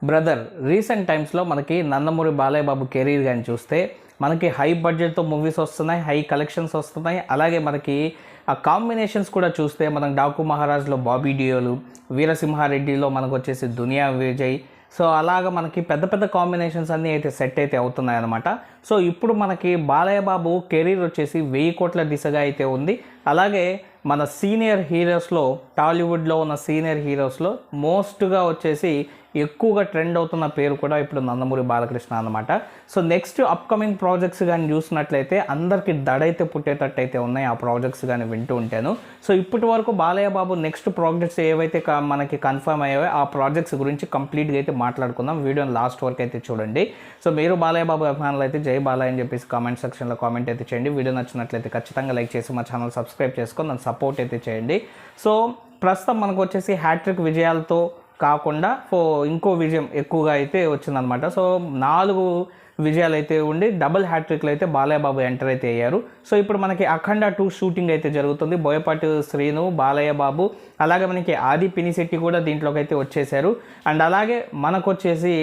Brother recent టైమ్స్లో మనకి Nandamuri Balayya Babu career కానీ చూస్తే మనకి హై బడ్జెట్తో మూవీస్ వస్తున్నాయి, హై కలెక్షన్స్ వస్తున్నాయి. అలాగే మనకి ఆ కాంబినేషన్స్ కూడా చూస్తే మనం డాకు మహారాజ్లో బాబీ డియోలు, వీరసింహారెడ్డిలో మనకు వచ్చేసి దునియా విజయ్. సో అలాగ మనకి పెద్ద పెద్ద కాంబినేషన్స్ అన్నీ అయితే సెట్ అయితే అవుతున్నాయి అన్నమాట. సో ఇప్పుడు మనకి బాలయ్య బాబు కెరీర్ వచ్చేసి 1000 కోట్ల దిశగా అయితే ఉంది. అలాగే మన సీనియర్ హీరోస్లో, టాలీవుడ్లో ఉన్న సీనియర్ హీరోస్లో మోస్ట్గా వచ్చేసి ఎక్కువగా ట్రెండ్ అవుతున్న పేరు కూడా ఇప్పుడు నందమూరి బాలకృష్ణ అన్నమాట. సో నెక్స్ట్ అప్కమింగ్ ప్రాజెక్ట్స్ కానీ చూసినట్లయితే అందరికీ దడైతే పుట్టేటట్టు అయితే ఉన్నాయి ఆ ప్రాజెక్ట్స్ కానీ వింటూ ఉంటాను. సో ఇప్పటి వరకు బాలయ్య బాబు నెక్స్ట్ ప్రాజెక్ట్స్ ఏవైతే మనకి కన్ఫర్మ్ అయ్యాయో ఆ ప్రాజెక్ట్స్ గురించి కంప్లీట్గా అయితే మాట్లాడుకుందాం. వీడియోని లాస్ట్ వరకు అయితే చూడండి. సో మీరు బాలయ్య బాబు అభిమానులు అయితే జై బాలయ్య అని చెప్పేసి కామెంట్ సెక్షన్లో కామెంట్ అయితే చేయండి. వీడియో నచ్చినట్లయితే ఖచ్చితంగా లైక్ చేసి మా ఛానల్ సబ్స్క్రైబ్ చేసుకొని నన్ను సపోర్ట్ అయితే చేయండి. సో ప్రస్తుతం మనకు వచ్చేసి హ్యాట్రిక్ విజయాలతో కాకుండా ఇంకో విజయం ఎక్కువగా అయితే వచ్చిందనమాట. సో 4 విజయాలు అయితే ఉండి డబుల్ హ్యాట్రిక్లు అయితే బాలయ్య బాబు ఎంటర్ అయితే అయ్యారు. సో ఇప్పుడు మనకి అఖండ 2 షూటింగ్ అయితే జరుగుతుంది. బోయపాటి శ్రీను, బాలయ్య బాబు, అలాగే మనకి ఆది పినిశెట్టి కూడా దీంట్లోకి అయితే వచ్చేసారు. అండ్ అలాగే మనకు వచ్చేసి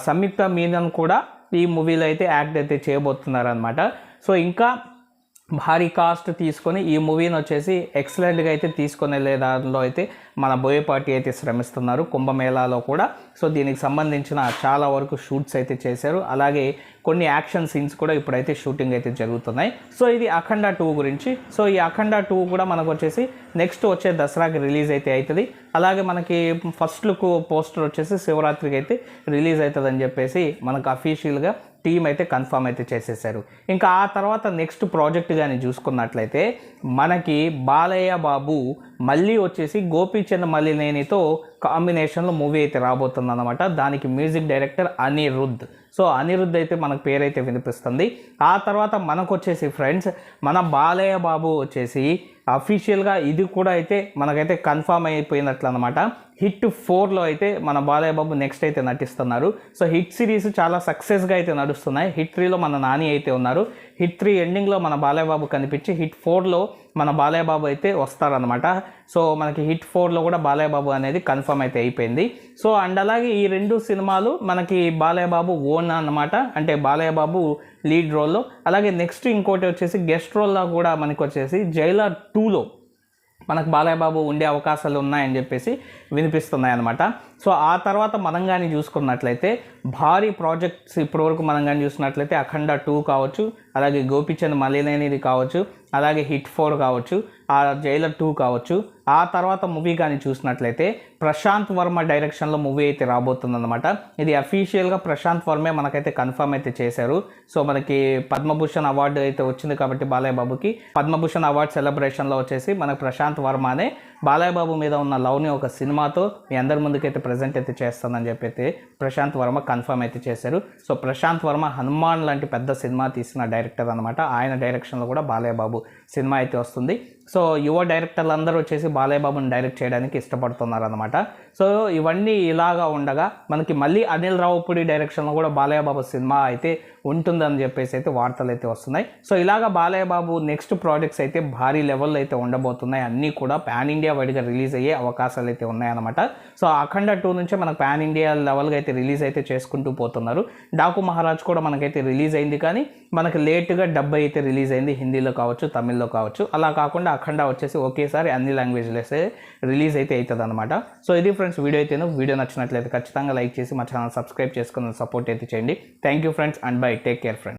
సంయుక్త మీనన్ కూడా ఈ మూవీలో అయితే యాక్ట్ అయితే చేయబోతున్నారు అనమాట. సో ఇంకా భారీ కాస్ట్ తీసుకొని ఈ మూవీని వచ్చేసి ఎక్సలెంట్గా అయితే తీసుకొని వెళ్ళే దానిలో అయితే మన బోయపాటి అయితే శ్రమిస్తున్నారు కుంభమేళాలో కూడా. సో దీనికి సంబంధించిన చాలా వరకు షూట్స్ అయితే చేశారు. అలాగే కొన్ని యాక్షన్ సీన్స్ కూడా ఇప్పుడైతే షూటింగ్ అయితే జరుగుతున్నాయి. సో ఇది అఖండ 2 గురించి. సో ఈ అఖండ 2 కూడా మనకు వచ్చేసి నెక్స్ట్ వచ్చే దసరాకి రిలీజ్ అయితే అవుతుంది. అలాగే మనకి ఫస్ట్ లుక్ పోస్టర్ వచ్చేసి శివరాత్రికి అయితే రిలీజ్ అవుతుందని చెప్పేసి మనకు అఫీషియల్గా టీం అయితే కన్ఫర్మ్ అయితే చేసేసారు. ఇంకా ఆ తర్వాత నెక్స్ట్ ప్రాజెక్ట్ కానీ చూసుకున్నట్లయితే మనకి బాలయ్య బాబు మళ్ళీ వచ్చేసి గోపీచంద్ మలినేనితో కాంబినేషన్లో మూవీ అయితే రాబోతుంది అన్నమాట. దానికి music director Anirudh. So Anirudh అయితే మనకు పేరైతే వినిపిస్తుంది. ఆ తర్వాత మనకు వచ్చేసి ఫ్రెండ్స్ మన బాలయ్య బాబు వచ్చేసి అఫీషియల్గా ఇది కూడా అయితే మనకైతే కన్ఫర్మ్ అయిపోయినట్లు అనమాట. హిట్ 4లో అయితే మన బాలయ్య బాబు నెక్స్ట్ అయితే నటిస్తున్నారు. సో హిట్ సిరీస్ చాలా సక్సెస్గా అయితే నడుస్తున్నాయి. హిట్ 3లో మన నాని అయితే ఉన్నారు. హిట్ 3 ఎండింగ్లో మన బాలయ్య బాబు కనిపించి హిట్ 4లో మన బాలయ్య బాబు అయితే వస్తారనమాట. సో మనకి హిట్ 4లో కూడా బాలయ్య బాబు అనేది కన్ఫర్మ్ అయితే అయిపోయింది. సో అండ్ అలాగే ఈ 2 సినిమాలు మనకి బాలయ్య బాబు ఓన్ అన్నమాట. అంటే బాలయ్య బాబు లీడ్ రోల్లో. అలాగే నెక్స్ట్ ఇంకోటి వచ్చేసి గెస్ట్ రోల్లో కూడా మనకి వచ్చేసి జైలర్ 2లో మనకు బాలయ్య బాబు ఉండే అవకాశాలు ఉన్నాయని చెప్పేసి వినిపిస్తున్నాయి అన్నమాట. సో ఆ తర్వాత మనం కానీ చూసుకున్నట్లయితే భారీ ప్రాజెక్ట్స్ ఇప్పటివరకు మనం కానీ చూసినట్లయితే అఖండ 2 కావచ్చు, అలాగే గోపీచంద్ మలినేనిది కావచ్చు, అలాగే హిట్ 4 కావచ్చు, ఆ జైలర్ 2 కావచ్చు. ఆ తర్వాత మూవీ కానీ చూసినట్లయితే ప్రశాంత్ వర్మ డైరెక్షన్లో మూవీ అయితే రాబోతుందన్నమాట. ఇది అఫీషియల్గా ప్రశాంత్ వర్మే మనకైతే కన్ఫర్మ్ అయితే చేశారు. సో మనకి పద్మభూషణ్ అవార్డు అయితే వచ్చింది కాబట్టి బాలయ్య బాబుకి పద్మభూషణ్ అవార్డు సెలబ్రేషన్లో వచ్చేసి మనకు ప్రశాంత్ వర్మనే బాలయ్య బాబు మీద ఉన్న లవ్ని ఒక సినిమాతో మీ అందరి ముందుకైతే ప్రజెంట్ అయితే చేస్తానని చెప్పి అయితే ప్రశాంత్ వర్మ కన్ఫర్మ్ అయితే చేశారు. సో ప్రశాంత్ వర్మ హనుమాన్ లాంటి పెద్ద సినిమా తీసిన డైరెక్టర్ అనమాట. ఆయన డైరెక్షన్లో కూడా బాలయ్య బాబు సినిమా అయితే వస్తుంది. సో యువ డైరెక్టర్లు అందరూ వచ్చేసి బాలయ్య బాబుని డైరెక్ట్ చేయడానికి ఇష్టపడుతున్నారు అనమాట. సో ఇవన్నీ ఇలాగా ఉండగా మనకి మళ్ళీ అనిల్ రావుపూడి డైరెక్షన్లో కూడా బాలయ్య బాబు సినిమా అయితే ఉంటుందని చెప్పేసి అయితే వార్తలు అయితే వస్తున్నాయి. సో ఇలాగా బాలయ్య బాబు నెక్స్ట్ ప్రాజెక్ట్స్ అయితే భారీ లెవెల్లో అయితే ఉండబోతున్నాయి. అన్నీ కూడా పాన్ ఇండియా వైడ్గా రిలీజ్ అయ్యే అవకాశాలు అయితే ఉన్నాయన్నమాట. సో అఖండ 2 నుంచి మనకు పాన్ ఇండియా లెవెల్గా అయితే రిలీజ్ అయితే చేసుకుంటూ పోతున్నారు. డాకు మహారాజ్ కూడా మనకైతే రిలీజ్ అయింది, కానీ మనకి లేట్గా డబ్ అయితే రిలీజ్ అయింది, హిందీలో కావచ్చు, తమిళ్లో కావచ్చు. అలా కాకుండా అఖండ వచ్చేసి ఒకేసారి అన్ని లాంగ్వేజ్లో రిలీజ్ అయితే అవుతుంది అనమాట. సో ఇది ఫ్రెండ్స్ వీడియో అయితేను. వీడియో నచ్చినట్లయితే ఖచ్చితంగా లైక్ చేసి మా ఛానల్ సబ్స్క్రైబ్ చేసుకుని సపోర్ట్ అయితే చేయండి. Thank you friends and by. Take care friends.